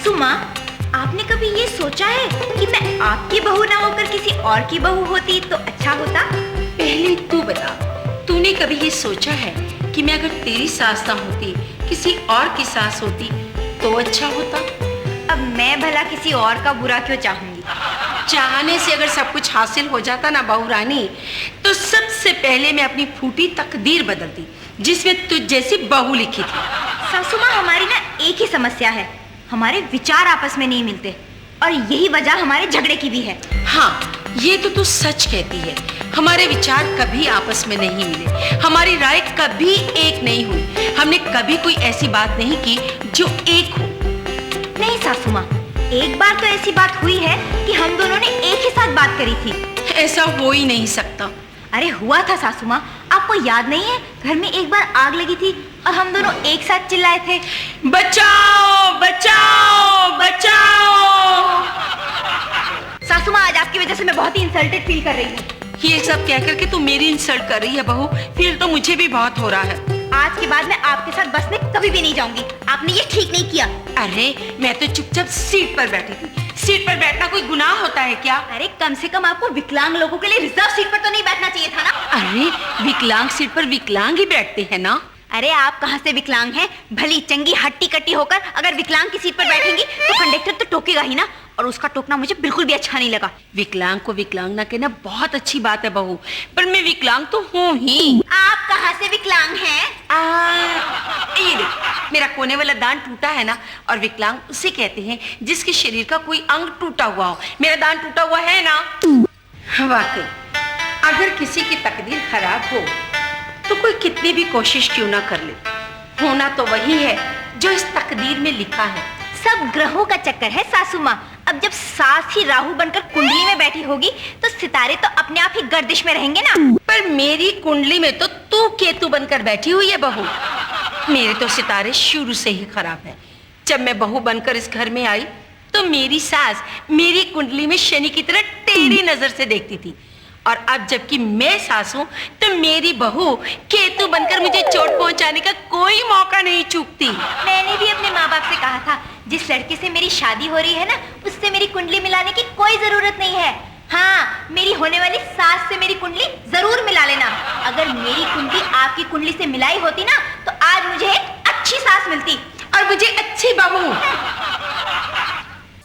सासू माँ, आपने कभी ये सोचा है कि मैं आपकी बहू ना होकर किसी और की बहू होती तो अच्छा होता? पहले तू बता, तूने कभी ये सोचा है कि मैं अगर तेरी सास ना होती, किसी और की सास होती तो अच्छा होता? अब मैं भला किसी और का बुरा क्यों चाहूंगी? चाहने से अगर सब कुछ हासिल हो जाता ना बहू रानी, तो सबसे पहले मैं अपनी फूटी तकदीर बदलती जिसमें तुझ जैसी बहू लिखी थी। सासू माँ, हमारी ना एक ही समस्या है, हमारे विचार आपस में नहीं मिलते और यही वजह हमारे झगड़े की भी है। हाँ, ये तो तू सच कहती है। हमारे विचार कभी आपस में नहीं मिले, हमारी राय कभी एक नहीं हुई, हमने कभी कोई ऐसी बात नहीं की जो एक हो। नहीं सासू माँ, एक बार तो ऐसी बात हुई है कि हम दोनों ने एक ही साथ बात करी थी। ऐसा हो ही नहीं सकता। अरे हुआ था सासू माँ, आपको याद नहीं है? घर में एक बार आग लगी थी और हम दोनों एक साथ चिल्लाए थे, बचाओ बचाओ बचाओ। सासू माँ, आज आपकी वजह से मैं बहुत ही इंसल्टेड फील कर रही हूँ। ये सब कह करके तू मेरी इंसल्ट कर रही है बहू, फिर तो मुझे भी बहुत हो रहा है। आज के बाद मैं आपके साथ बस में कभी भी नहीं जाऊंगी, आपने ये ठीक नहीं किया। अरे मैं तो चुपचाप सीट पर बैठी थी। सीट पर बैठना कोई गुनाह होता है क्या? अरे कम से कम आपको विकलांग लोगों के लिए रिजर्व सीट पर तो नहीं बैठना चाहिए था ना? अरे विकलांग सीट पर विकलांग ही बैठते हैं ना। अरे आप कहाँ से विकलांग हैं? भली चंगी हट्टी कट्टी होकर अगर विकलांग की सीट पर बैठेंगी तो कंडक्टर तो टोकेगा ही ना, और उसका टोकना मुझे बिल्कुल भी अच्छा नहीं लगा। विकलांग को विकलांग ना कहना बहुत अच्छी बात है बहू, पर मैं विकलांग तो हूँ ही। आप कहाँ से विकलांग हैं? ये देख, मेरा कोने वाला दांत टूटा है ना, और विकलांग उसे कहते हैं जिसके शरीर का कोई अंग टूटा हुआ हो। मेरा दांत टूटा हुआ है ना। वाकई अगर किसी की तकदीर खराब हो तो कोई कितनी भी कोशिश क्यों ना कर ले, होना तो वही है जो इस तकदीर में लिखा है। सब ग्रहों का चक्कर है सासू माँ। अब जब सास ही राहु बनकर कुंडली में बैठी होगी तो सितारे तो अपने आप ही गर्दिश में रहेंगे ना। पर मेरी कुंडली में तो तू केतु बनकर बैठी हुई है बहू। मेरे तो सितारे शुरू से ही खराब है। जब मैं बहू बनकर इस घर में आई तो मेरी सास मेरी कुंडली में शनि की तरह टेढ़ी नजर से देखती थी, और अब जबकि मैं सास हूं तो मेरी बहू केतु बनकर मुझे चोट पहुंचाने का कोई मौका नहीं चूकती। मैंने भी अपने माँ बाप से कहा था, जिस लड़के से मेरी शादी हो रही है ना, उससे मेरी कुंडली मिलाने की कोई जरूरत नहीं है। हाँ, मेरी होने वाली सास से मेरी कुंडली जरूर मिला लेना। अगर मेरी कुंडली आपकी कुंडली से मिलाई होती ना तो आज मुझे एक अच्छी सास मिलती और मुझे अच्छी बहू।